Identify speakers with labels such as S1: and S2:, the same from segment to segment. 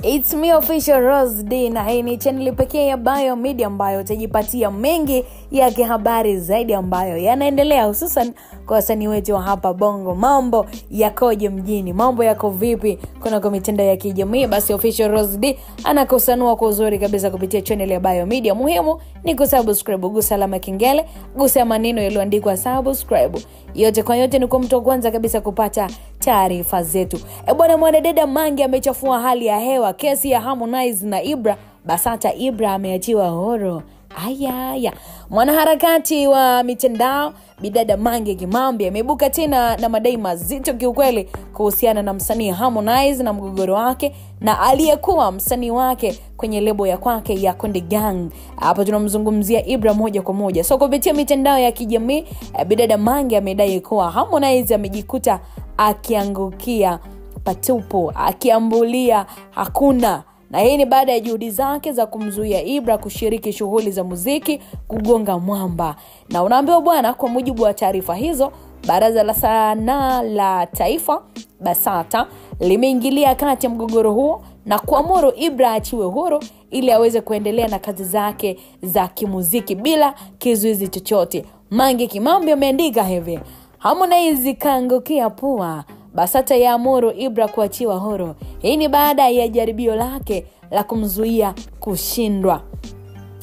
S1: It's me official Rose D, na hii ni channel pekee ya Bio Media ambayo utajipatia mengi ya habari zaidi ambayo yanaendelea, hususan kwa wasanii wetu wa hapa Bongo. Mambo yakoje mjini? Mambo yako vipi kwa mitandao ya kijamii? Basi official Rose D anakusanua kwa uzuri kabisa kupitia channel ya Bio Media. Muhimu ni kusubscribe, gusa alama kengele, gusa maneno yaliyoandikwa subscribe. Yote kwa yote ni kwa mtu kwanza kabisa kupata taarifa zetu. Bwana mwanadada Mange amechafua hali ya hewa. Kesi ya Harmonize na Ibra. Basata Ibra ameachiwa huru. Aya. Mwanaharakati wa mitandao bidada Mange Kimambi amebuka tena na madai mazito kiukweli kuhusiana na msanii Harmonize na mgogoro wake na aliyekuwa msanii wake kwenye lebo ya kwake ya Konde Gang. Hapo tunamzungumzia Ibra moja kwa moja. So kupitia mitandao ya kijamii, bidada Mange amedai kuwa Harmonize amejikuta akiangukia patupo, akiambulia hakuna. Na hii ni baada ya juhudi zake za kumzuia Ibra kushiriki shughuli za muziki kugonga mwamba. Na unaambiwa bwana, kwa mujibu wa taarifa hizo, Baraza la Sanaa la Taifa BASATA limeingilia kati ya mgogoro huo na kuamuru Ibra achiwe huru ili aweze kuendelea na kazi zake za kimuziki bila kizuizi chochote. Mange Kimambi ameandika hivi: Harmonize kaangukia pua, BASATA yaamuru Ibra kuachiwa huru. Hii ni baada ya jaribio lake la kumzuia kushindwa.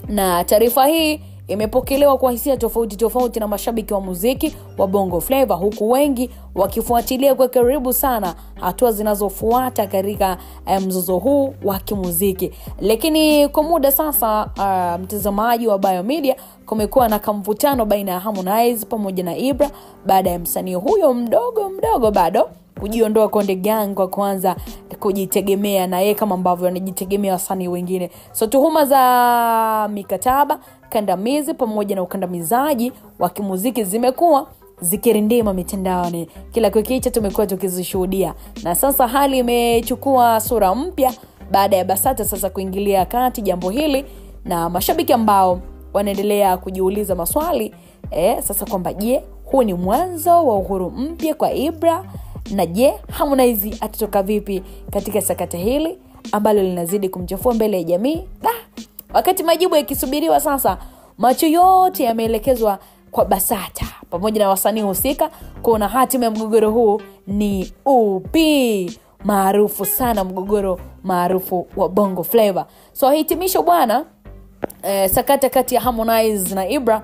S1: Na taarifa hii imepokelewa kwa hisia tofauti na mashabiki wa muziki wa Bongo Flava, huku wengi wakifuatilia kwa karibu sana hatua zinazofuata katika mzozo huu wa kimuziki. Lakini kwa muda sasa, mtazamaji wa Bio Media, kumekuwa na kamvutano baina ya Harmonize pamoja na Ibra baada ya msanii huyo mdogo bado kujiondoa Konde Gang kwa kwanza kujitegemea, na yeye kama ambavyo anajitegemea wasanii wengine. So tuhuma za mikataba kandamizi pamoja na ukandamizaji wa kimuziki zimekuwa zikirindima mitandaoni. Kila kukicha tumekuwa tukizishuhudia. Na sasa hali imechukua sura mpya baada ya BASATA sasa kuingilia kati jambo hili, na mashabiki ambao wanaendelea kujiuliza maswali sasa kwamba je, huu ni mwanzo wa uhuru mpya kwa Ibra? Na je, Harmonize atatoka vipi katika sakata hili ambalo linazidi kumchafua mbele ya jamii? Wakati majibu yakisubiriwa sasa, macho yote yameelekezwa kwa BASATA pamoja na wasanii husika kuona hatima ya mgogoro huu ni upi. Maarufu sana, mgogoro maarufu wa Bongo Flava. So hitimisho bwana, sakata kati ya Harmonize na Ibra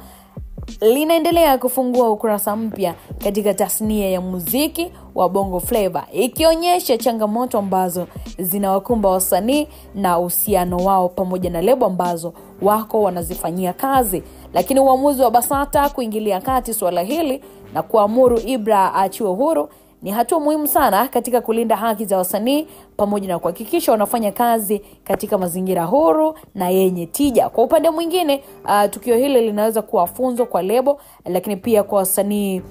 S1: linaendelea kufungua ukurasa mpya katika tasnia ya muziki wa Bongo Flava, ikionyesha changamoto ambazo zinawakumba wasanii na uhusiano wao pamoja na lebo ambazo wako wanazifanyia kazi. Lakini uamuzi wa BASATA kuingilia kati swala hili na kuamuru Ibra achiwe huru ni hatua muhimu sana katika kulinda haki za wasanii pamoja na kuhakikisha wanafanya kazi katika mazingira huru na yenye tija. Kwa upande mwingine, tukio hili linaweza kuwa funzo kwa lebo, lakini pia kwa wasanii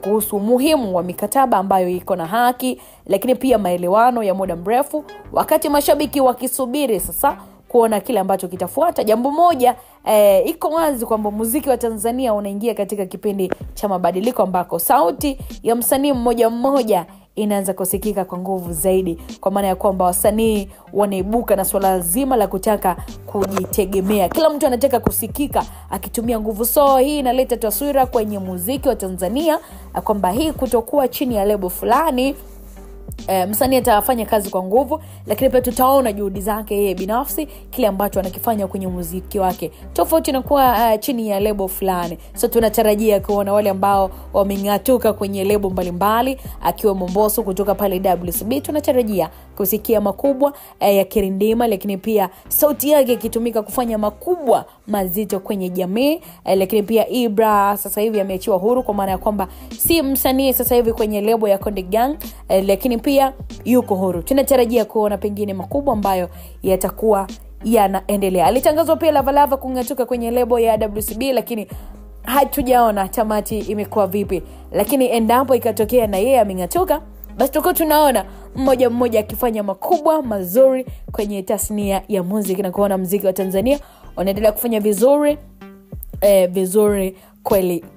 S1: kuhusu umuhimu wa mikataba ambayo iko na haki, lakini pia maelewano ya muda mrefu, wakati mashabiki wakisubiri sasa kuona kile ambacho kitafuata. Jambo moja iko wazi kwamba muziki wa Tanzania unaingia katika kipindi cha mabadiliko ambako sauti ya msanii mmoja inaanza kusikika kwa nguvu zaidi, kwa maana ya kwamba wasanii wanaibuka na swala zima la kutaka kujitegemea. Kila mtu anataka kusikika akitumia nguvu. So hii inaleta taswira kwenye muziki wa Tanzania kwamba hii kutokuwa chini ya lebo fulani, msanii atafanya kazi kwa nguvu, lakini pia tutaona juhudi zake yeye binafsi, kile ambacho anakifanya kwenye muziki wake, tofauti na kuwa chini ya lebo fulani. So tunatarajia kuona wale ambao wameng'atuka kwenye lebo mbalimbali, akiwa Mbosso kutoka pale WCB. Tunatarajia kusikia makubwa ya kirindima, lakini pia sauti yake ikitumika kufanya makubwa mazito kwenye jamii. Lakini pia Ibra sasa hivi ameachiwa huru, kwa maana ya kwamba si msanii sasa hivi kwenye lebo ya Konde Gang, lakini pia yuko huru. Tunatarajia kuona pengine makubwa ambayo yatakuwa yanaendelea. Alitangazwa pia Lavalava kung'atuka kwenye lebo ya WCB, lakini hatujaona tamati imekuwa vipi. Lakini endapo ikatokea na yeye ameng'atuka, basi tutakuwa tunaona mmoja akifanya makubwa mazuri kwenye tasnia ya muziki, na kuona muziki wa Tanzania unaendelea kufanya vizuri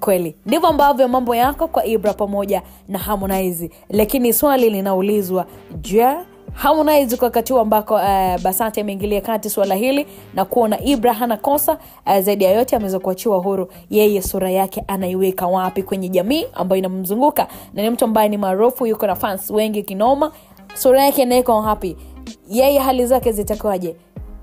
S1: kweli. Ndivyo ambavyo mambo yako kwa Ibra pamoja na Harmonize. Lakini swali linaulizwa, je, Harmonize kwa wakati ambako Basata imeingilia kati swala hili na kuona Ibra hana kosa. Zaidi ya yote ameweza kuachiwa huru. Yeye sura yake anaiweka wapi kwenye jamii ambayo inamzunguka, na ni mtu ambaye ni maarufu, yuko na fans wengi kinoma. Sura yake inaiko happy, yeye hali zake zitakwaje?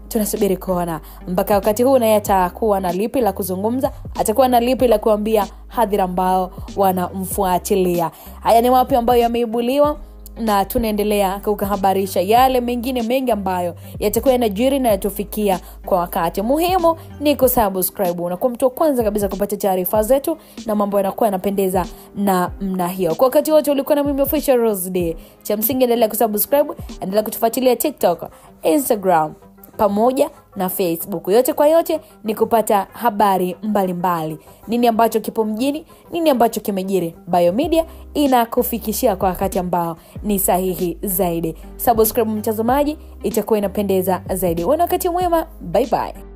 S1: Tunasubiri kuona. Mpaka wakati huu naye atakuwa na lipi la kuzungumza, atakuwa na lipi la kuambia hadhira ambao wanamfuatilia. Haya ni wapi ambayo yameibuliwa, na tunaendelea kukuhabarisha yale mengine mengi ambayo yatakuwa yanajiri na yatufikia kwa wakati. Muhimu ni kusubscribe na kuwa mtu wa kwanza kabisa kupata taarifa zetu, na mambo yanakuwa yanapendeza na mna hiyo. Kwa wakati wote ulikuwa na mimi Official Rose Day. Cha msingi endelea kusubscribe, endelea kutufuatilia TikTok, Instagram pamoja na Facebook. Yote kwa yote ni kupata habari mbalimbali. Nini ambacho kipo mjini, nini ambacho kimejiri. Biomedia inakufikishia kwa wakati ambao ni sahihi zaidi. Subscribe mtazamaji, itakuwa inapendeza zaidi. Uwe na wakati mwema. Bye bye.